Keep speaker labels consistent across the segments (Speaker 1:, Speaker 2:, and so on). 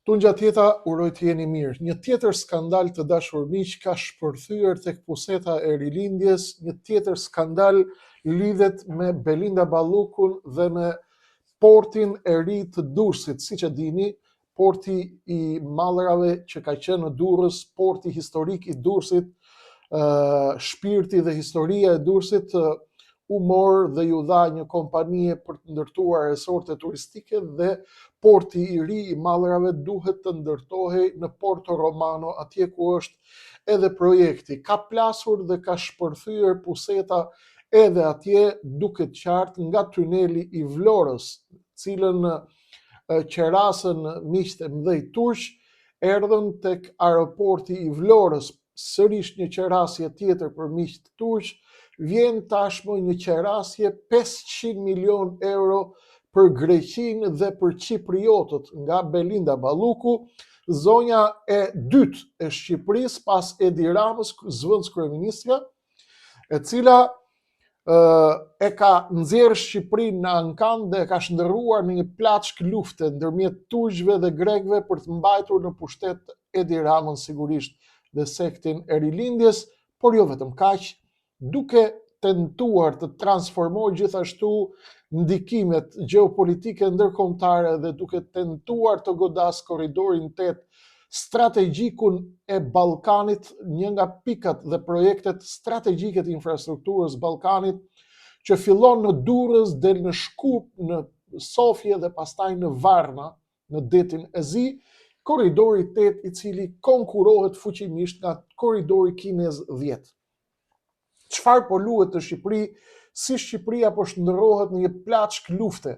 Speaker 1: Tunxha tjeta, uroj të jeni mirë. Një tjetër skandal të dashur miq ka shpërthyer tek puseta e rilindjes, një tjetër skandal lidhet me Belinda Ballukun dhe me portin e ri të Durrësit. Siç e dini, porti i Mallrave që ka qenë në Durrës, porti historik i Durrësit, shpirti dhe historia e Durrësit u mor dhe ju dha një kompanie për të ndërtuar resorte turistike dhe porti i ri i Mallrave duhet të ndërtohej në Porto Romano, atje ku është edhe projekti. Ka plasur dhe ka shpërthyer puseta edhe atje, duket qartë nga tuneli i Vlorës, cilën qerasën miqtë e mëdhej turq erdhën tek aeroporti i Vlorës, sërish një qerasje tjetër për miqtë turq, vjen tashmë një qerasje 500 milion euro për Greqinë dhe për Cipriotët nga Belinda Balluku, zonja e dytë e Shqipërisë pas Edi Ramës, zëvendës kryeministre, e cila e ka nxjerrë Shqipërinë në ankan dhe e ka shndërruar në një plaçk lufte ndërmjet turqëve dhe grekëve për të mbajtur në pushtet Edi Ramën sigurisht dhe sektin e rilindjes, por jo vetëm kaq, duke tentuar të transformojë gjithashtu ndikimet gjeopolitike ndërkombëtare dhe duke tentuar të godas korridorin 8, strategjikun e Ballkanit, një nga pikat dhe projektet strategjike të infrastrukturës Ballkanit, që fillon në Durrës, del në Shkup, në Sofje dhe pastaj në Varna, në detin e Zi, korridori 8 i cili konkurohet fuqimisht nga korridori kinez 10. Çfarë po luhet në Shqipëri, si Shqipëria po shndërrohet në një plaçk lufte,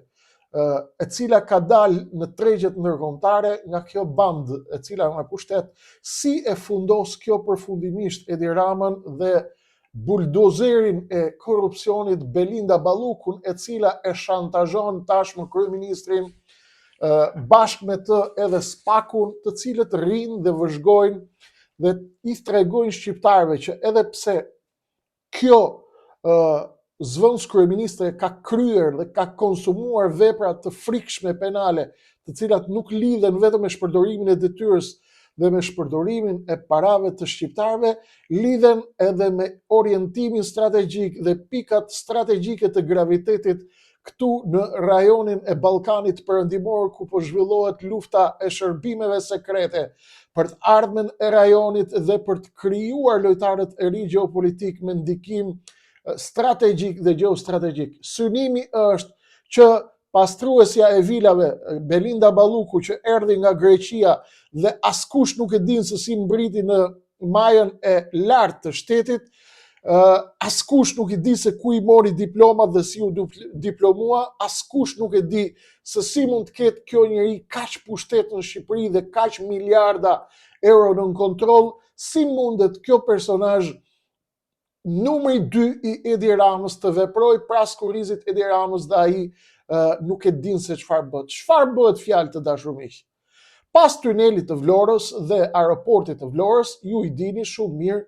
Speaker 1: e cila ka dalë në tregjet ndërkombëtare nga kjo bandë e cila nga pushtet, si e fundos kjo përfundimisht Edi Ramën dhe buldozerin e korrupsionit Belinda Ballukun, e cila e shantazhon tashmë kryeministrin, bashkë me të edhe Spakun, të cilët rrinë dhe vëzhgojnë dhe i tregojnë shqiptarëve që edhe pse kjo zëvendës kryeministre ka kryer dhe ka konsumuar vepra të frikshme penale, të cilat nuk lidhen vetëm me shpërdorimin e detyrës dhe me shpërdorimin e parave të shqiptarëve, lidhen edhe me orientimin strategjik dhe pikat strategjike të gravitetit këtu në rajonin e Ballkanit perëndimor, ku po zhvillohet lufta e shërbimeve sekrete për të ardhmen e rajonit dhe për të krijuar lojtarët e ri gjeopolitik me ndikim strategjik dhe geostrategjik. Synimi është që pastruesja e vilave Belinda Balluku, që erdhi nga Greqia dhe askush nuk e din se si mbriti në majën e lartë të shtetit, askush nuk i di se ku i mori diplomat dhe si u diplomua, askush nuk e di se si mund të ketë kjo njeri kaq pushtet në Shqipëri dhe kaq miliarda euro në kontroll, si mundet kjo personazh numri 2 i Edi Ramës të veproj pras kurrizit Edi Ramës dhe ai nuk e din se çfarë bëhet. Çfarë bëhet fjalë të dashur miq? Pas tunelit të Vlorës dhe aeroportit të Vlorës, ju i dini shumë mirë,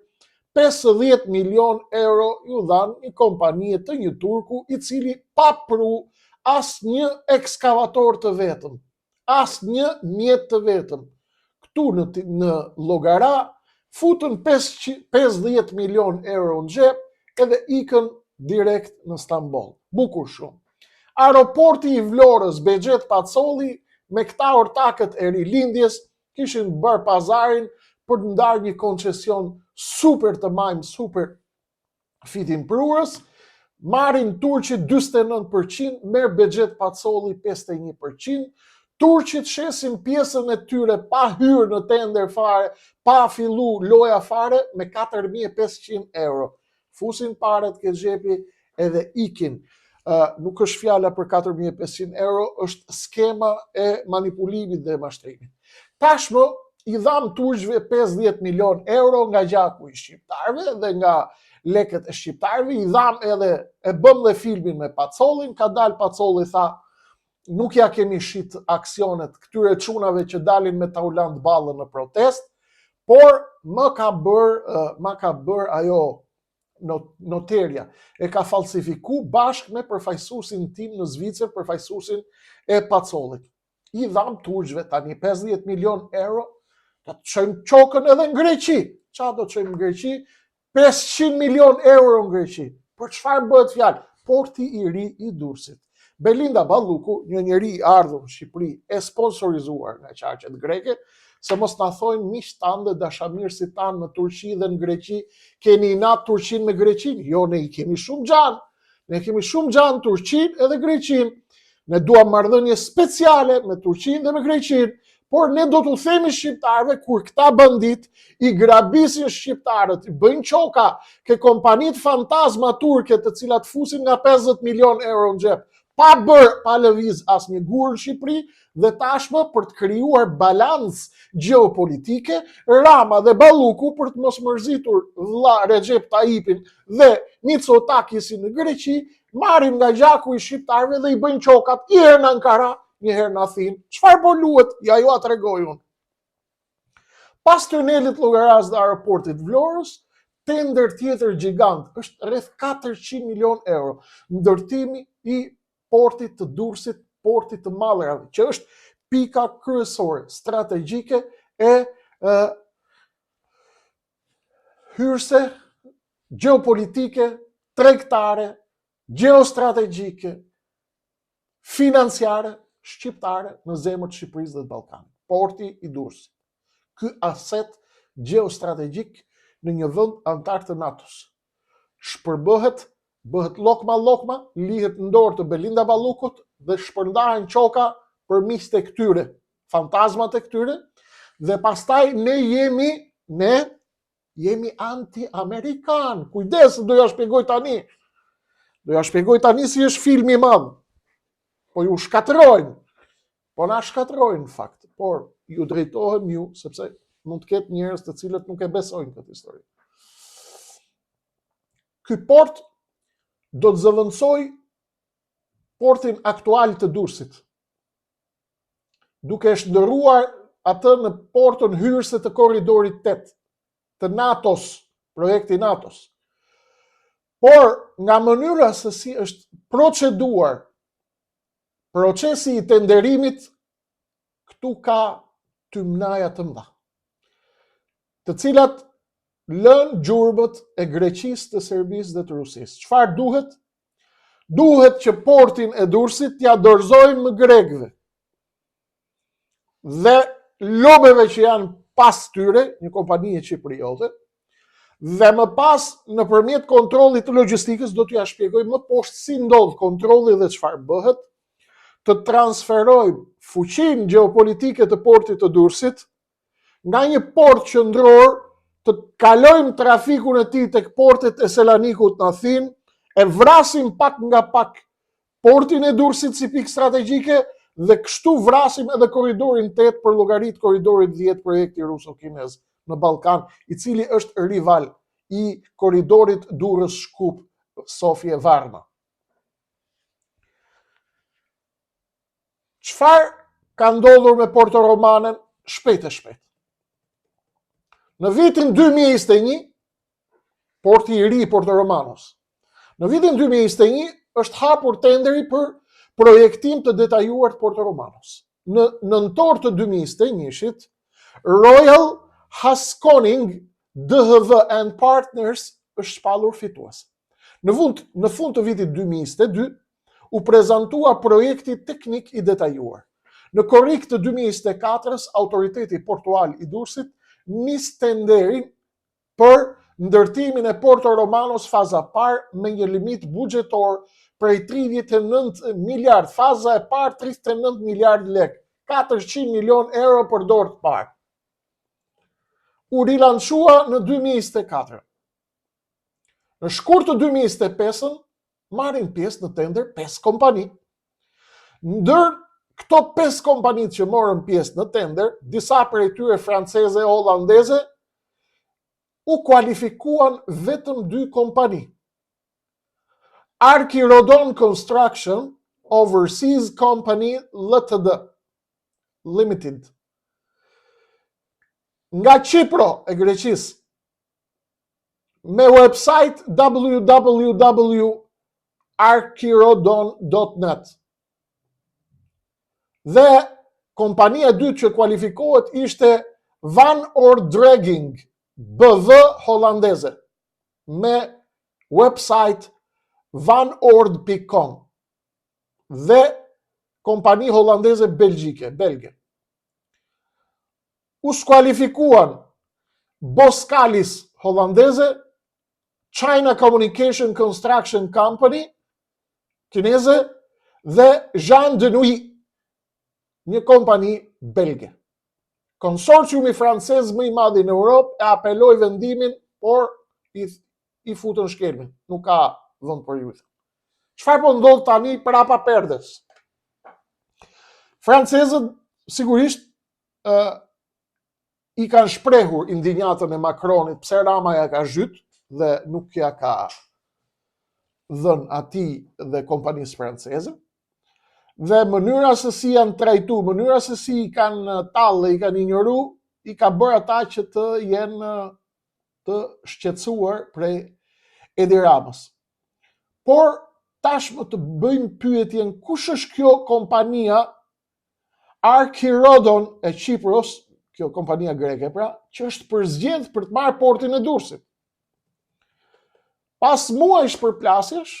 Speaker 1: 50 milion euro ju dhan një kompanie të një turku i cili pa pru asnjë ekskavator të vetëm, asnjë mjet të vetëm. Këtu në llogara futën 50 milion euro në xhep edhe ikën direkt në Stamboll. Bukur shumë. Aeroporti i Vlorës, Bexhet Pacolli, me këta ortakët e rilindjes kishin bërë pazarin për të ndarë një koncesion super të majmë, super fitin prurës, marrin turqit 49%, merr Bexhet Pacolli 51%, turqit shesin pjesën e tyre pa hyrë në tender fare, pa fillu loja fare me 4.500 euro. Fusin paret ke xhepi edhe ikin. Nuk është fjala për 4.500 euro, është skema e manipulimit dhe mashtrimit. Tashmë i dham turqëve 50 milion euro nga gjaku i shqiptarëve dhe nga lekët e shqiptarëve, i dham edhe, e bëm dhe filmin me Pacollin, ka dalë Pacolli tha, nuk ja kemi shit aksionet këtyre çunave që dalin me taulant ballën në protest, por më ka bër ajo noterja, e ka falsifiku bashkë me përfaqësuesin tim në Zvicër, përfaqësuesin e Pacollit. i dham turqve tani 50 milion euro, do të çojmë çokën edhe në Greqi. Çfarë do të çojmë në Greqi? 500 milion euro në Greqi. Për çfarë bëhet fjalë? Porti i ri i Durrësit. Belinda Balluku, një njeri i ardhur në Shqipëri, e sponsorizuar nga qarqet greke, se mos na thojnë miq tanë dhe dashamirësit tanë në Turqi dhe në Greqi, keni inat Turqinë me Greqinë? Jo, ne i kemi shumë gjanë. Ne kemi shumë gjanë Turqinë edhe Greqinë. Ne duam marrëdhënie speciale me Turqinë dhe me Greqinë, por ne do t'u themi shqiptarëve kur këta bandit i grabisin shqiptarët, i bëjnë qoka ke kompanit fantazma turke të cilat fusin nga 50 milion euro në xhep, pa lëviz asnjë gur në Shqipëri, dhe tashmë për të krijuar balans gjeopolitike, Rama dhe Balluku për të mos mërzitur vëlla Recep Tayyipin dhe Mitsotakisin në Greqi, marrin nga gjaku i shqiptarëve dhe i bëjnë qokat, një herë në Ankara, një herë në Athinë. Çfarë po luhet? Ja ju a tregoj unë. Pas tunelit llogaras dhe aeroportit Vlorës, tender tjetër gjigant është rreth 400 milion euro, ndërtimi i portit të Durrësit, portit të Mallrave, që është pika kryesore strategjike e hyrëse gjeopolitike, tregtare, gjeostrategjike, financiare, shqiptare në zemër të Shqipërisë dhe të Ballkanit. Porti i Durrësit. Ky aset gjeostrategjik në një vend antar të NATO-s. Shpërbohet, bëhet lokma, lihet në dorë të Belinda Ballukut dhe shpërndahen qoka për miqtë e këtyre, fantazmat e këtyre, dhe pastaj ne jemi anti-amerikan. Kujdes, do ja shpjegoj tani. Do ja shpjegoj tani si është filmi i madh. Po ju shkatrojnë. Po na shkatrojnë në fakt, por ju drejtohem ju, sepse mund të ketë njerëz të cilët nuk e besojnë këtë histori. Ky port do të zëvendësoj portin aktual të Durrësit, duke shndërruar atë në portën hyrëse të korridorit 8 të NATO-s, projekti NATO-s. Por nga mënyra se si është proceduar procesi i tenderimit, këtu ka tymnaja të mëdha, të cilat lën gjurmët e Greqisë, të Serbisë dhe të Rusisë. Çfarë duhet? Duhet që portin e Durrësit t'ia dorëzojmë më grekëve dhe lobeve që janë pas tyre, një kompani çipriote, dhe më pas nëpërmjet kontrollit të logjistikës, do t'ja shpjegoj më poshtë si ndodh kontrolli dhe çfarë bëhet, të transferojmë fuqinë gjeopolitike të portit të Durrësit nga një port qendror, të kalojmë trafikun e tij tek portet e Selanikut në Athinë, e vrasim pak nga pak portin e Durrësit si pikë strategjike dhe kështu vrasim edhe korridorin 8 për llogarit korridorit 10 projekti ruso-kinez në Ballkan, i cili është rival i korridorit Durrës-Shkup-Sofje-Varna. Çfarë ka ndodhur me Porto Romanen? Shpejt. Në vitin 2021, porti i ri i Porto Romanos, në vitin 2021 është hapur tenderi për projektim të detajuar të Porto Romanos. Në nëntor të 2021-shit, Royal Haskoning DHV and Partners është shpallur fitues. Në fund të vitit 2022, u prezantua projekti teknik i detajuar. Në korrik të 2024-s, autoriteti portual i Durrësit nis tenderin për ndërtimin e Porto Romanos faza parë me një limit buxhetor prej 39 miliard, faza e parë 39 miliard lek, 400 milion euro për dorë të parë. U rilançua në 2024. Në shkurt të 2025-ën, marrin pjesë në tender 5 kompani. Ndër këto 5 kompanit që morën pjesë në tender, disa prej tyre franceze e holandeze, u kualifikuan vetëm 2 kompani. Archirodon Construction Overseas Company Limited, nga Qipro e Greqisë, me website www.archirodon.net, dhe kompania e dytë që kualifikohet ishte Van Oord Dragging, BV holandeze, me website vanoord.com dhe kompani holandeze belge. U skualifikuan Boskalis holandeze, China Communication Construction Company kineze dhe Jean Denouy, një kompani belge. Konsorciumi francez më i madh në Europë e apeloi vendimin, por i futën shkelmin. Nuk ka vend për ju. Çfarë po ndodh tani prapa perdes? Francezët sigurisht i kanë shprehur indinjatën e Macronit pse Rama ja ka zhyt dhe nuk ja ka dhënë atij dhe kompanisë franceze. Dhe mënyra se si janë trajtu, mënyra se si i kanë tallë, i kanë ignoru, i ka bërë ata që të jenë të shqetësuar prej Edi Ramës. Por tashmë të bëjmë pyetjen, kush është kjo kompania Arkirodon e Qipros, kjo kompania greke pra, që është përzgjedh për të marrë portin e Durrësit. Pas muajsh përplasjesh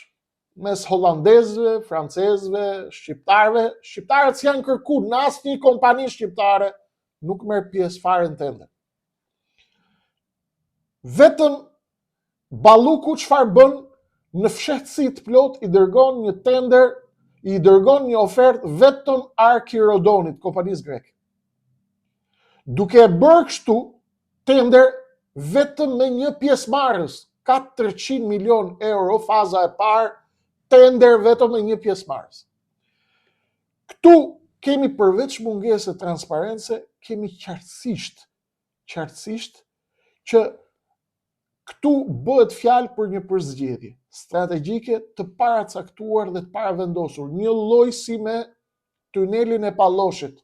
Speaker 1: mes holandezëve, francezëve, shqiptarëve, shqiptarët s'janë kërkuar në asnjë kompani shqiptare, nuk merr pjesë fare në tender. Vetëm Balluku çfarë bën? Në fshehtësi të plot i dërgon një tender, i dërgon një ofertë vetëm Arkirodonit, kompanisë greke. Duke bërë kështu tender vetëm me një pjesëmarrës, 400 milion euro faza e parë, tender vetëm me një pjesëmarrës. Këtu kemi përveç mungesë transparence, kemi qartësisht që këtu bëhet fjalë për një përzgjedhje strategjike të paracaktuar dhe të paravendosur, një lloj si me tunelin e Palloshit.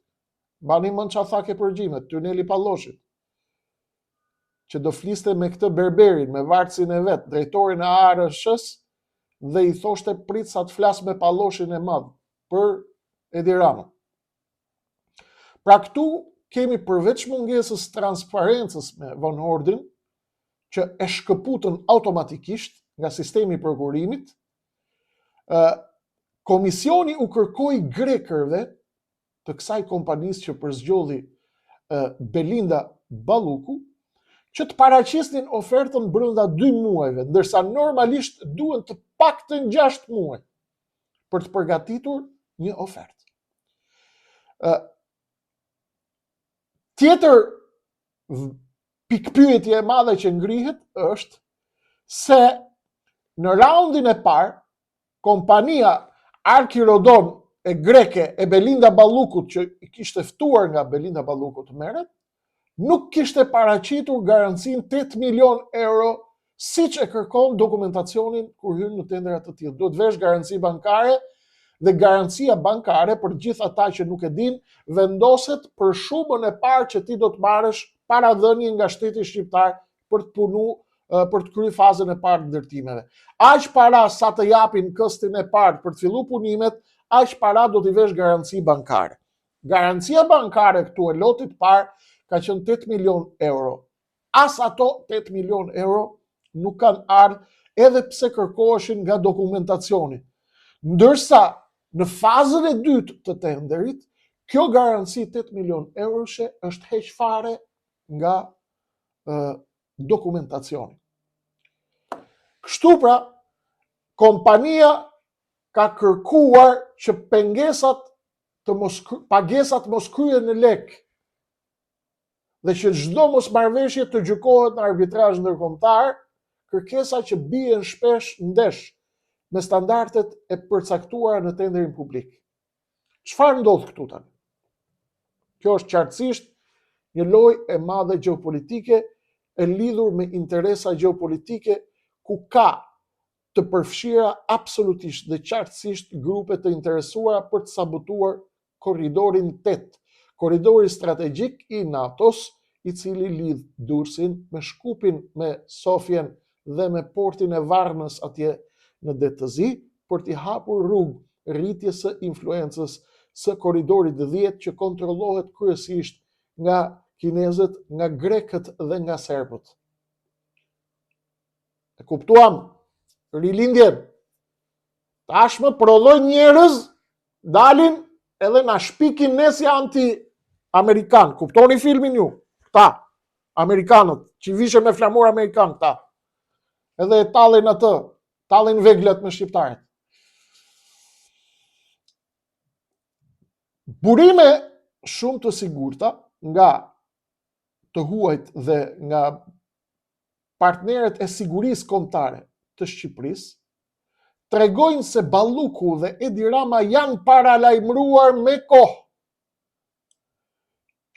Speaker 1: Bani mend çfarë tha ke përgjime, tuneli i Palloshit, që do fliste me këtë berberin, me vartësin e vet, drejtorin e ARSH-s, dhe i thoshte prit sa të flas me Palloshin e madh për Edi Rama. Pra këtu kemi përveç mungesës transparencës me Van Oordin, që e shkëputën automatikisht nga sistemi i prokurimit, komisioni u kërkoi grekërve të kësaj kompanisë që përzgjodhi Belinda Balluku, që të paraqisnin ofertën brenda 2 muajve, ndërsa normalisht duhen të paktën 6 muaj për të përgatitur një ofertë. Tjetër pikpyetje e madhe që ngrihet është se në raundin e parë, kompania Arkirodon e greke e Belinda Ballukut, që i kishte ftuar nga Belinda Balluku të merret, nuk kishte paraqitur garancinë 8 milion euro, siç e kërkon dokumentacionin kur hyn në tendera të tillë. Duhet vesh garanci bankare, dhe garancia bankare, për gjithë ata që nuk e din, vendoset për shumën e parë që ti do të marrësh paradhënie nga shteti shqiptar për të punuar, për të kryer fazën e parë të ndërtimeve. Aq para sa të japin këstin e parë për të filluar punimet, aq para do t'i vesh garanci bankare. Garancia bankare këtu e lotit parë ka qenë 8 milion euro. As ato 8 milion euro nuk kanë ardhur edhe pse kërkoheshin nga dokumentacioni. Ndërsa në fazën e dytë të tenderit, kjo garanci 8 milion euro është heq fare nga dokumentacioni. Kështu pra, kompania ka kërkuar që pagesat mos kryen në lek dhe që çdo mosmarrëveshje të gjykohet në arbitrazh ndërkombëtar, kërkesa që bien shpesh ndesh me standardet e përcaktuara në tenderin publik. Çfarë ndodh këtu tani? Kjo është qartësisht një lojë e madhe gjeopolitike e lidhur me interesa gjeopolitike, ku ka të përfshira absolutisht dhe qartësisht grupe të interesuara për të sabotuar korridorin 8, korridori strategjik i NATO-s, i cili lidh Durrësin me Shkupin, me Sofjen dhe me portin e Varnës atje në DTZ, për t'i hapur rrugë rritjes së influencës së korridorit 10 që kontrollohet kryesisht nga kinezët, nga grekët dhe nga serbët. E kuptuam, rilindjen. Tashmë prodhojnë njerëz, dalin edhe na shpikin ne si anti-amerikan. Kuptoni filmin ju? Ta, amerikanët, që vishën me flamur amerikan, ta. Edhe e tallin atë, tallin veglat me shqiptarët. Burime shumë të sigurta nga të huajt dhe nga partnerët e sigurisë kombëtare të Shqipërisë tregojnë se Balluku dhe Edi Rama janë paralajmëruar me kohë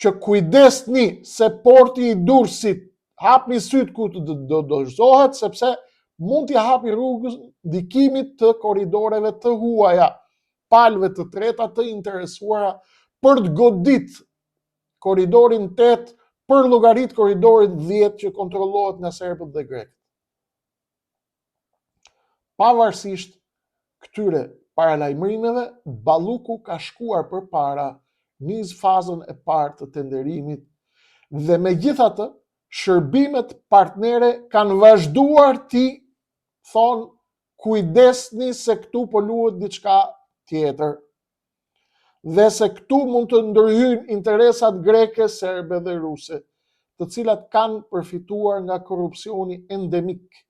Speaker 1: që kujdesni se porti i Durrësit hapni syt ku të dorëzohet, sepse mund t'i hapi rrugën ndikimit të korridoreve të huaja, palëve të treta të interesuara për të godit korridorin 8 për llogarit korridorit 10 që kontrollohet nga serbët dhe grekët. Pavarësisht këtyre paralajmërimeve, Balluku ka shkuar përpara në fazën e parë të tenderimit dhe megjithatë, shërbimet partnere kanë vazhduar t'i thonë kujdesni se këtu po luhet diçka tjetër dhe se këtu mund të ndërhyjnë interesat greke, serbe dhe ruse, të cilat kanë përfituar nga korrupsioni endemik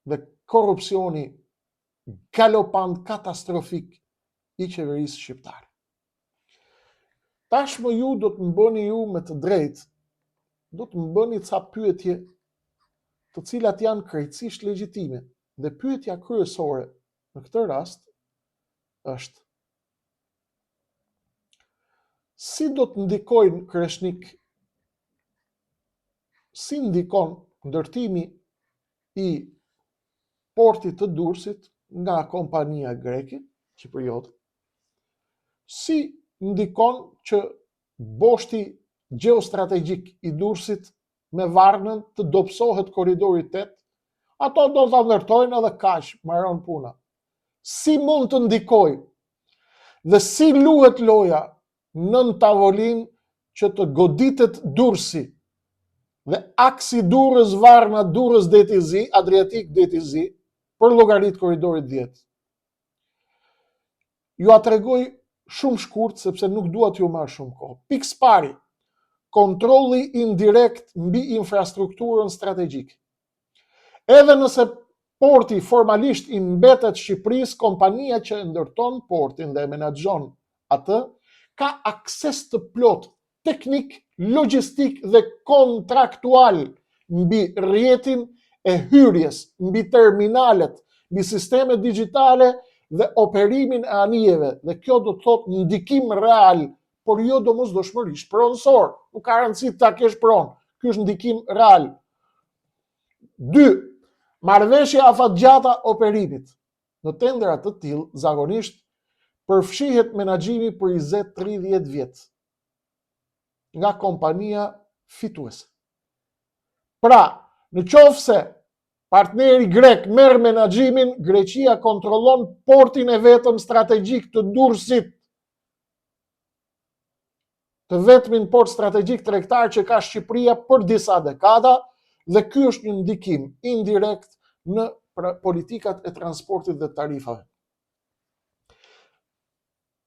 Speaker 1: dhe korrupsioni galopant katastrofik i qeverisë shqiptare. Tashmë ju do të më bëni ju me të drejtë, do të më bëni ca pyetje të cilat janë krejtësisht legjitime dhe pyetja kryesore në këtë rast është: si do të ndikojnë Kreshnik, si ndikon ndërtimi i portit të Durrësit nga kompania greke, Çipriot, si ndikon që boshti gjeostrategjik i Durrësit me Varnën të dobësohet korridori 8, ato do ta ndërtojnë edhe kaq, mbaron puna. Si mund të ndikojë dhe si luhet loja nën tavolinë që të goditet Durrësi dhe aksi Durrës-Varna, Durrës-Deti i Zi, Adriatik-Deti i Zi, për llogarit korridorit 10. Ju a tregoj shumë shkurt sepse nuk dua t'ju marr shumë kohë. Pikë pari, kontrolli indirekt mbi infrastrukturën strategjike. Edhe nëse porti formalisht i mbetet Shqipërisë, kompania që ndërton portin dhe e menaxhon atë ka akses të plot teknik, logjistik dhe kontraktual mbi rrjetin e hyrjes, mbi terminalet, mbi sistemet digjitale dhe operimin e anijeve, dhe kjo do të thotë ndikim real, por jo domosdoshmërisht pronësor. Nuk ka rëndësi ta kesh pronë, ky është ndikim real. 2. Marrëveshje afatgjata operimit. Në tendera të tillë, zakonisht përfshihet menaxhimi për 20-30 vjet nga kompania fituese. Pra, në qoftë se partneri grek merr menaxhimin, Greqia kontrollon portin e vetëm strategjik të Durrësit, të vetmin port strategjik tregtar që ka Shqipëria për disa dekada, dhe ky është një ndikim indirekt në politikat e transportit dhe tarifave.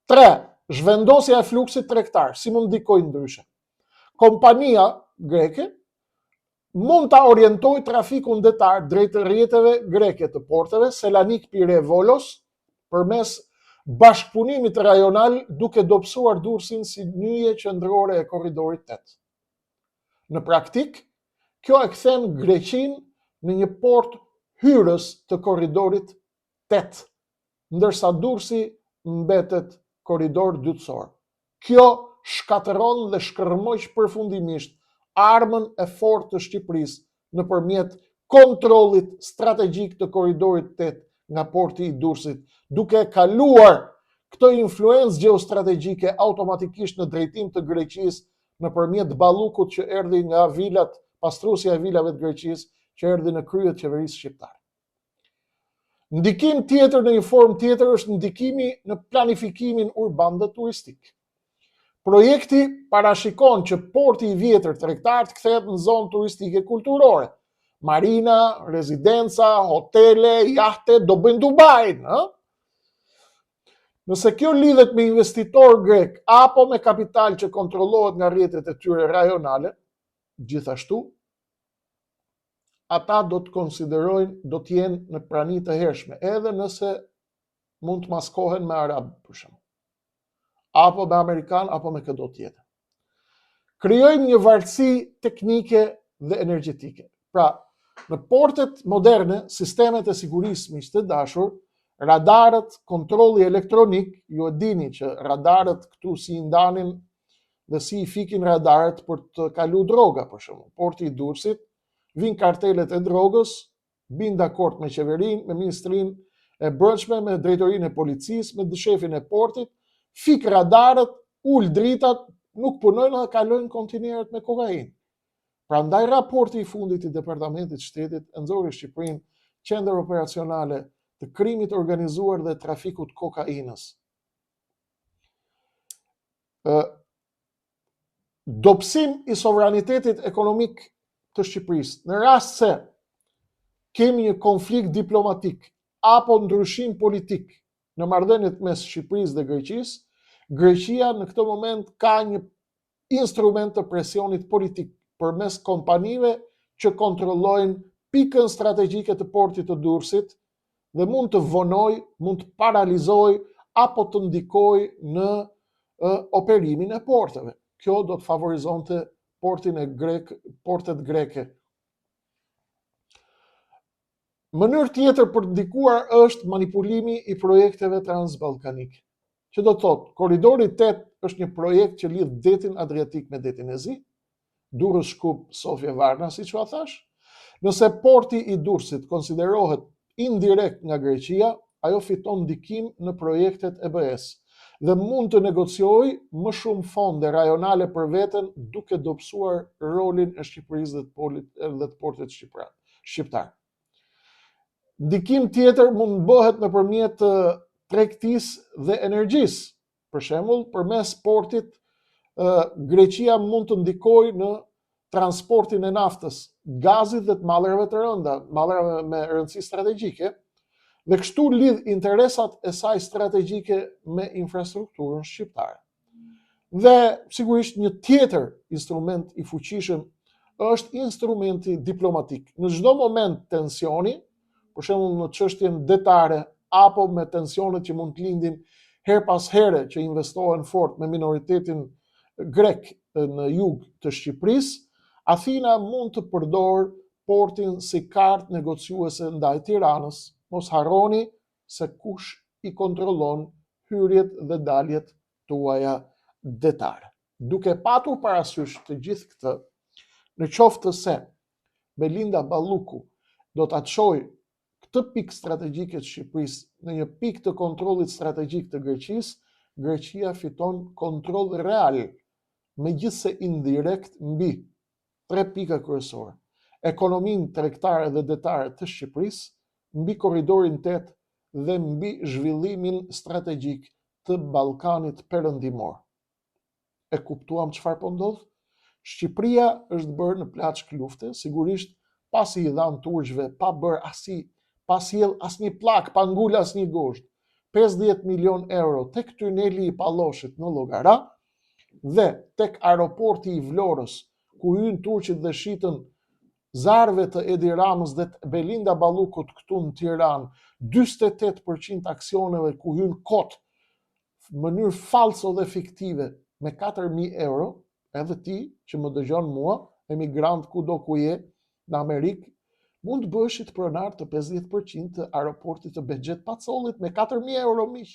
Speaker 1: 3. Zhvendosja e fluksit tregtar, si mund ndikojë ndryshe? Kompania greke mund ta orientojë trafikun detar drejt rrjeteve greke të porteve Selanik, Pire, Volos përmes bashkëpunimit rajonal, duke dobësuar Durrësin si nyje qendrore e korridorit 8. Në praktik, kjo e kthen Greqinë në një port hyrës të korridorit 8, ndërsa Durrësi mbetet korridor dytësor. Kjo shkatëron dhe shkërmoq përfundimisht armën e fortë të Shqipërisë nëpërmjet kontrollit strategjik të korridorit 8 nga porti i Durrësit, duke kaluar këtë influencë gjeostrategjike automatikisht në drejtim të Greqisë nëpërmjet Ballukut që erdhi nga vilat, pastruesja e vilave të Greqisë, që erdhi në krye të qeverisë shqiptare. Ndikim tjetër në një formë tjetër është ndikimi në planifikimin urban dhe turistik. Projekti parashikon që porti i vjetër tregtar të kthehet në zonë turistike kulturore. Marina, rezidenca, hotele, jahte do bëjnë Dubai, Nëse kjo lidhet me investitor grek apo me kapital që kontrollohet nga rrjetet e tyre rajonale, gjithashtu ata do të konsiderojnë, do të jenë në prani të hershme, edhe nëse mund të maskohen me arab, për shembull, apo me amerikan, apo me këdo tjetër. Krijojmë një varësi teknike dhe energjetike. Pra, në portet moderne, sistemet e sigurisë, miq të dashur, radarët, kontrolli elektronik, ju e dini që radarët këtu si i ndanin dhe si i fikin radarët për të kalu droga, për shembull. Porti i Durrësit, vinë kartelet e drogës, bin dakord me qeverinë, me ministrinë e brendshme, me drejtorinë e policisë, me shefin e portit, fik radarët, ul dritat, nuk punojnë dhe kalojnë kontinerët me kokainë. Prandaj raporti i fundit i Departamentit të Shtetit e nxori Shqipërinë qendër operacionale të krimit organizuar dhe trafikut kokainës. Dobësim i sovranitetit ekonomik të Shqipërisë. Në rast se kemi një konflikt diplomatik apo ndryshim politik në marrëdhëniet mes Shqipërisë dhe Greqisë, Greqia në këtë moment ka një instrument të presionit politik përmes kompanive që kontrollojnë pikën strategjike të portit të Durrësit dhe mund të vonoj, mund të paralizoj apo të ndikoj në operimin e porteve. Kjo do të favorizonte portet greke. Mënyrë tjetër për të ndikuar është manipulimi i projekteve transballkanike. Që do të thotë, Korridori 8 është një projekt që lidh detin Adriatik me detin e Zi, Durrës-Shkup, Sofje-Varna, siç u thash. Nëse porti i Durrësit konsiderohet indirekt nga Greqia, ajo fiton ndikim në projektet e EBS dhe mund të negociojë më shumë fonde rajonale për veten, duke dobësuar rolin e Shqipërisë dhe të portit shqiptar. Ndikim tjetër mund të bëhet nëpërmjet tregtisë dhe energjisë. Për shembull, përmes portit Greqia mund të ndikojë në transportin e naftës, gazit dhe të mallrave të rënda, mallrave me rëndësi strategjike, dhe kështu lidh interesat e saj strategjike me infrastrukturën shqiptare. Dhe sigurisht një tjetër instrument i fuqishëm është instrumenti diplomatik. Në çdo moment tensioni, për shembull në çështjen detare apo me tensionet që mund të lindin her pas here që investohen fort me minoritetin grek në jug të Shqipërisë, Athina mund të përdor portin si kartë negociuese ndaj Tiranës. Mos harroni se kush i kontrollon hyrjet dhe daljet tuaja detare. Duke patur parasysh të gjithë këtë, në qoftë se Belinda Balluku do ta çojë këtë pikë strategjike të Shqipërisë në një pikë të kontrollit strategjik të Greqisë, Greqia fiton kontroll real, megjithse indirekt, mbi 3 pika kryesore: ekonominë tregtare dhe detare të Shqipërisë, mbi Korridorin 8 dhe mbi zhvillimin strategjik të Ballkanit Perëndimor. E kuptuam çfarë po ndodh? Shqipëria është bërë në plaçk lufte, sigurisht pasi i dhan turqëve, pa bërë pa sjell asnjë pllak, pa ngul asnjë gusht. 50 milion euro tek tuneli i Palloshit në Llogara dhe tek aeroporti i Vlorës, ku hyn turqit dhe shitën zarve të Edi Ramës dhe të Belinda Ballukut këtu në Tiranë, 48% aksioneve ku hyn kot në mënyrë falso dhe fiktive me 4.000 euro, edhe ti që më dëgjon mua, emigrant kudo ku je në Amerikë, mund të bësh pronar të 50% të aeroportit të Bexhet Pacollit me 4.000 euro miq.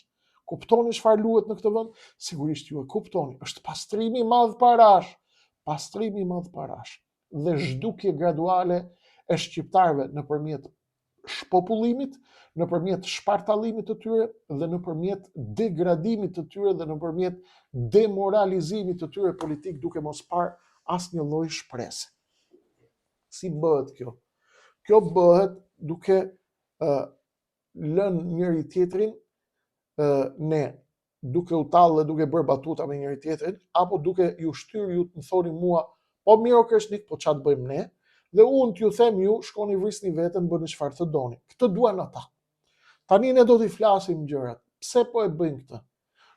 Speaker 1: Kuptoni çfarë luhet në këtë vend? Sigurisht ju e kuptoni, është pastrimi i madh parash, dhe zhdukje graduale e shqiptarëve nëpërmjet shpopullimit, nëpërmjet shpartallimit të tyre dhe nëpërmjet degradimit të tyre dhe nëpërmjet demoralizimit të tyre politik, duke mos parë asnjë lloj shprese. Si bëhet kjo? Kjo bëhet duke lën njëri tjetrin ne duke u tallë dhe duke bërë batuta me njëri tjetrin, apo duke ju shtyrë ju të më thoni mua, po mirë o Kreshnik, po ç'a të bëjmë ne? Dhe unë t'ju them ju, shkoni vrisni veten, bëni çfarë të doni. Këtë duan ata. Tani ne do t'i flasim gjërat. Pse po e bëjnë këtë?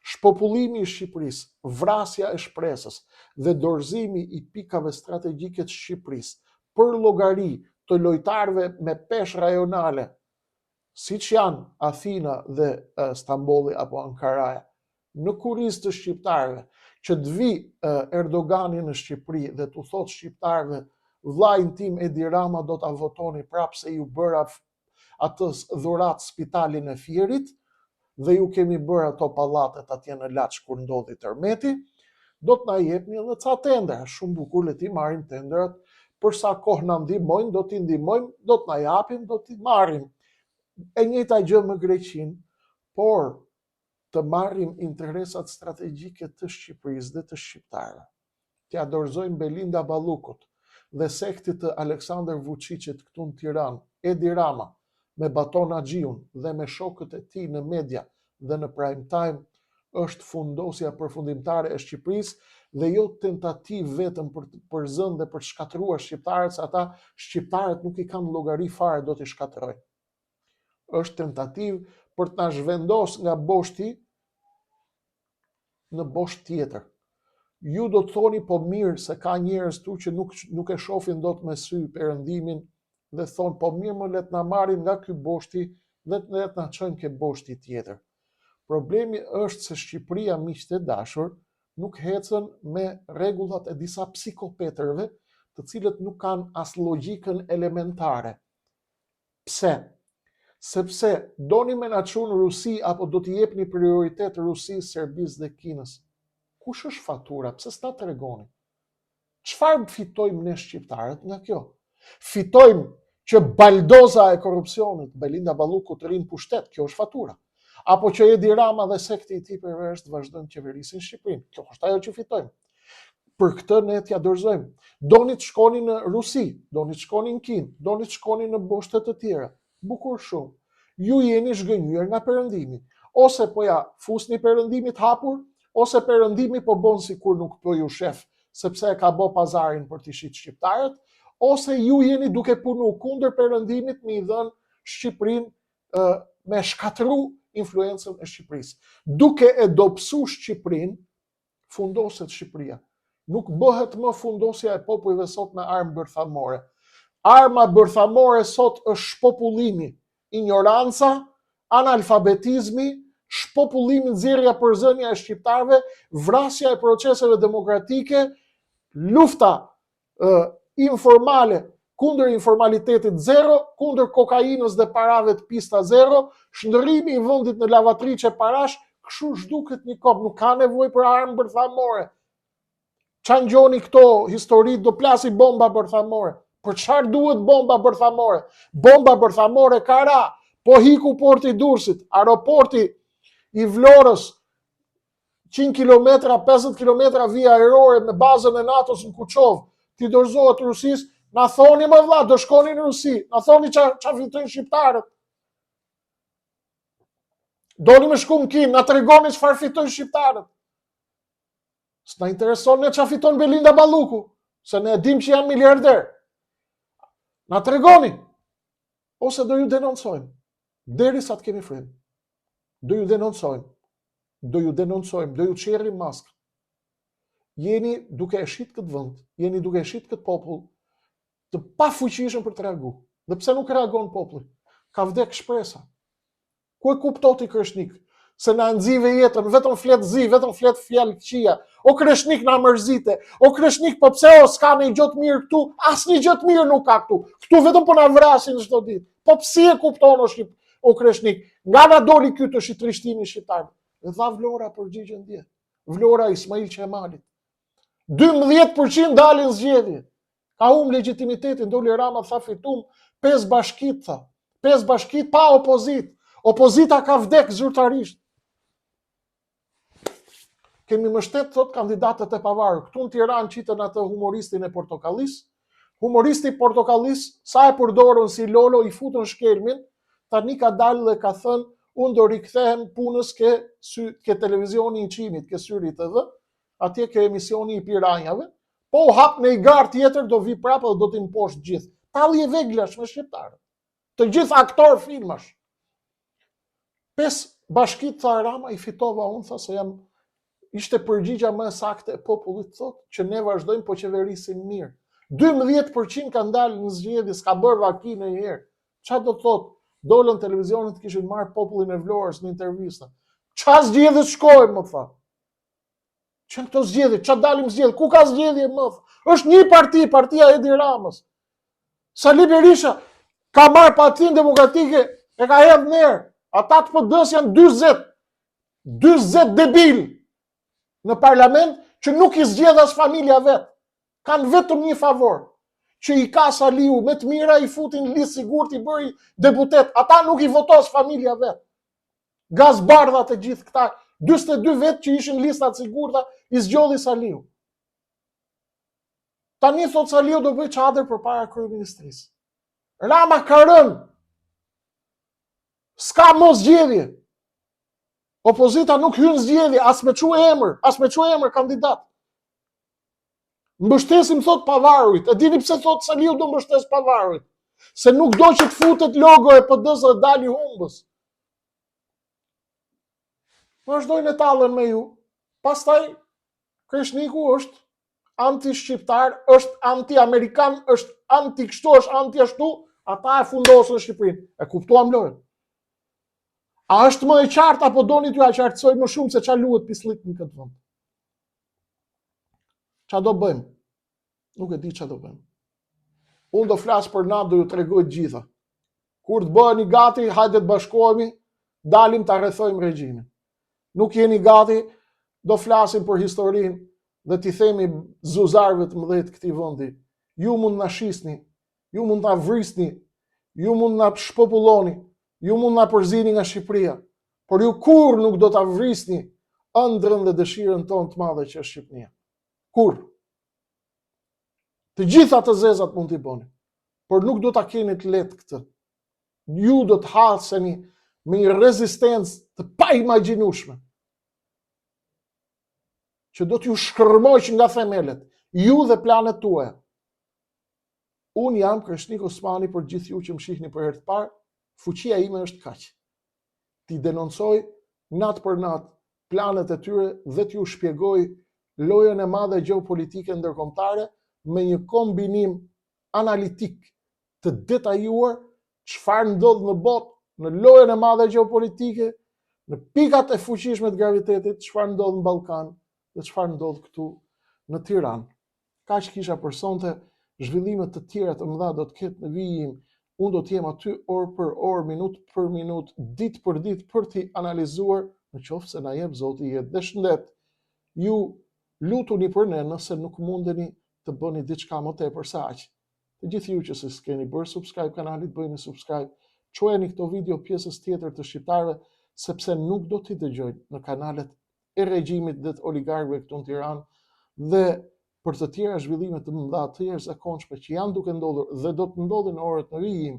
Speaker 1: Shpopullimi i Shqipërisë, vrasja e shpresës dhe dorëzimi i pikave strategjike të Shqipërisë për llogari të lojtarëve me peshë rajonale, siç janë Athina dhe Stambolli apo Ankaraja, në kurizë të shqiptarëve, që të vi Erdogani në Shqipëri dhe t'u thotë shqiptarëve, vllajin tim Edi Rama do ta votoni prapë se ju bëra atës dhurat spitalin e Fierit dhe ju kemi bërë ato pallatet atje në Laç kur ndodhi tërmeti, do të na jepni edhe ca tendera, shumë bukur, le ti marrim tenderat, për sa kohë na ndihmojnë, do t'i ndihmojmë, do të na japin, do t'i marrim. E njëjta gjë me Greqinë, por të marrim interesat strategjike të Shqipërisë dhe të shqiptarëve. T'ia dorëzojmë Belinda Ballukut dhe sektit të Aleksandar Vučićit këtu në Tiranë, Edi Rama, me Baton Haxhiun dhe me shokët e tij në media dhe në prime time, është fundosja përfundimtare e Shqipërisë dhe jo tentativë vetëm për zënë dhe për të shkatëruar shqiptarët, se ata shqiptarët nuk i kanë llogari fare, do t'i shkatërrojnë. Është tentativë për të na zhvendos nga boshti në bosht tjetër. Ju do të thoni po mirë se ka njerëz tu që nuk e shohin dot me sy perëndimin dhe thonë po mirë më le të na marrin nga ky boshti dhe le të na çojnë ke boshti tjetër. Problemi është se Shqipëria, miqtë e dashur, nuk hecën me rregullat e disa psikopetërve, të cilët nuk kanë as logjikën elementare. Pse? Sepse doni me na çunë Rusi apo do t'i jepni prioritet Rusisë, Serbisë dhe Kinës. Kush është fatura? Pse s'na tregoni? Çfarë fitojmë ne shqiptarët nga kjo? Fitojmë që baldoza e korrupsionit, Belinda Balluku, të rinë pushtet, kjo është fatura. Apo që Edi Rama dhe sekti i tij perverst vazhdojnë të qeverisin Shqipërinë. Kjo është ajo që fitojmë. Për këtë ne t'ja dorëzojmë. Doni të shkoni në Rusi, doni të shkoni në Kinë, doni të shkoni në boshte të tjera. Bukur shumë. Ju jeni zhgënjur nga perëndimi. Ose po ja fusni perëndimit hapur, ose perëndimi po bën sikur nuk po ju shef, sepse e ka bë pazarin për t'i shit shqiptarët, ose ju jeni duke punu kundër perëndimit me i dhënë Shqipërinë me shkatëru influencën e Shqipërisë. Duke e dobësu Shqipërinë, fundoset Shqipëria. Nuk bëhet më fundosja e popujve sot me armë bërthamore. Arma bërthamore sot është shpopullimi, ignoranca, analfabetizmi, shpopullimi, nxjerrja përzënia e shqiptarëve, vrasja e proceseve demokratike, lufta informale kundër informalitetit zero, kundër kokainës dhe parave të pista zero, shndërrimi i vendit në lavatriçe parash, kështu zhduket një kohë, nuk ka nevojë për armë bërthamore. Qa ngjoni këto histori, do plasi bomba bërthamore. Për çfarë duhet bomba bërthamore? Bomba bërthamore ka ra, po hiku porti i Durrësit, aeroporti i Vlorës, 100 km, 50 km vija ajrore me bazën e NATO-s në Kuçov, ti dorëzohet Rusisë, na thoni më vlla, do shkoni në Rusi, na thoni qa fitojnë shqiptarët. Doni me shku në Kinë, na tregoni çfarë fitojnë shqiptarët. S'na intereson ne qa fiton Belinda Balluku, se ne dim që janë miliarder. Na tregoni, ose do ju denoncojmë, derisa të kemi frym. Do ju denoncojmë, do ju çerrim maskë. Jeni duke e shit këtë vend, jeni duke e shit këtë popull, të pafuqishëm për të reaguar. Dhe pse nuk reagon populli? Ka vdek shpresa. Ku e kuptoti Kreshnik? Se na nxive jetën, vetëm flet zi, vetëm flet fjalë këqija. O Kreshnik na mërzite. O Kreshnik, po pse s'ka një gjë të mirë këtu? Asnjë gjë të mirë nuk ka këtu. Këtu vetëm po na vrasin çdo ditë. Po pse e kupton o Kreshnik? Nga na doli ky të shitrishtimi shqiptar? Dhe dha Vlora përgjigjen dje. Vlora Ismail Qemalit. 12% dalin zgjedhje. Ka legitimitetin, doli Rama tha fitum 5 bashkit, tha. 5 bashkit pa opozit. Opozita ka vdek zyrtarisht. Kemi mbështet, thot, kandidatët e pavarur. Këtu në Tiranë qitën atë humoristin e Portokallis. Humoristi i Portokallis, sa e përdorën si lolo, i futën shkelmin, tani ka dalë dhe ka thënë, unë do rikthehem punës ke televizioni i Çimit, ke Syri TV, atje ke emisioni i piranjave, po u hap në i garë tjetër, do vi prapë dhe do t'im poshtë gjithë. Talli e veglash me shqiptarë. Të gjithë aktorë filmash. 5 bashkit, tha Rama, i fitova unë, tha se ishte përgjigja më sakte e popullit, thot, që ne vazhdojmë po qeverisin mirë. 12% ka ndalë në zgjedhje, s'ka bërë vakinë e herë. Qa do të thot? Dolën televizionit kishin marrë popullin e Vlorës në intervista. Qa zgjedhje shkojmë, më tha? Që në këto zgjedhje, qa dalim zgjedhje? Ku ka zgjedhje, më tha? Është një parti, partia Edi Ramës. Sali Berisha ka marrë Partinë Demokratike, e ka hedhë nerë. Ata të PD-s janë 40 debil në parlament që nuk i zgjedh as familja vetë. Kanë vetëm një favor, që i ka Saliu me të mira i futin listë sigurt i bëri deputet. Ata nuk i votos familja vetë. Gazbardhat e gjithë këta, 42 vetë që ishin listat sigurta, i zgjodhi Saliu. Tani thot Saliu do bëj çadër përpara kryeministrisë. Rama ka rënë. S'ka mos zgjedhje. Opozita nuk hyn zgjedhje, as me çu emër kandidat. Mbështesim thot pavarurit. E dini pse thot Saliu do mbështes pavarurit? Se nuk do që të futet logo e PD-s dhe dali humbës. Vazhdojnë e tallën me ju. Pastaj Kreshniku është anti-shqiptar, është anti-amerikan, është anti-kështu, është anti-ashtu, ata e fundosën Shqipërinë. E kuptuam lojën. A është më e qartë apo doni t'ju a qartësoj më shumë se qa luhet pislik në këtë vend? Qa do bëjmë? Nuk e di qa do bëjmë. Unë do flasë për natë, do ju tregoj të gjitha. Kur të bëheni gati, hajde të bashkohemi, dalim të rrethojmë regjimin. Nuk jeni gati, do flasim për historinë dhe t'i themi zuzarve të mëdhej këtij vendi. Ju mund na shisni, ju mund na vrisni, ju mund na shpopulloni, ju mund na përzini nga Shqipëria, por ju kur nuk do ta vrisni ëndrrën dhe dëshirën tonë të madhe që është Shqipëria. Kur? Të gjitha të zezat mund t'i bëni, por nuk do ta keni të lehtë këtë. Ju do të haseni me një rezistencë të paimagjinueshme, që do t'ju shkërmojsh nga themelet, ju dhe planet tuaja. Unë jam Kreshnik Osmani, për gjithë ju që më shihni për herë të parë, fuqia ime është kaq. Ti denoncoj natë për natë planet e tyre dhe t'ju shpjegoj lojën e madhe gjeopolitike ndërkombëtare me një kombinim analitik të detajuar çfarë ndodh në botë, në lojën e madhe gjeopolitike, në pikat e fuqishme të gravitetit, çfarë ndodh në Ballkan dhe çfarë ndodh këtu në Tiranë. Kaq kisha për sonte. Zhvillimet të tjera të mëdha do të ketë në vijim. Unë do të jem aty orë për orë, minutë për minutë, ditë për ditë për t'i analizuar, në qoftë se na jep Zoti jetë dhe shëndet. Ju lutuni për ne nëse nuk mundeni të bëni diçka më tepër se aq. Të gjithë ju që s'keni bërë subscribe kanalit, bëjeni subscribe. Çojeni këto video pjesës tjetër të shqiptarëve, sepse nuk do t'i dëgjojnë në kanalet e regjimit dhe të oligarkëve këtu në Tiranë dhe për të tjera zhvillime të mëdha të jashtëzakonshme që janë duke ndodhur dhe do të ndodhin në orët në vijim,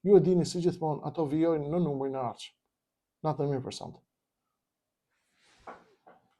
Speaker 1: ju e dini si gjithmonë, ato vijojnë në numrin e ardhshëm. Natë mirë për sonte.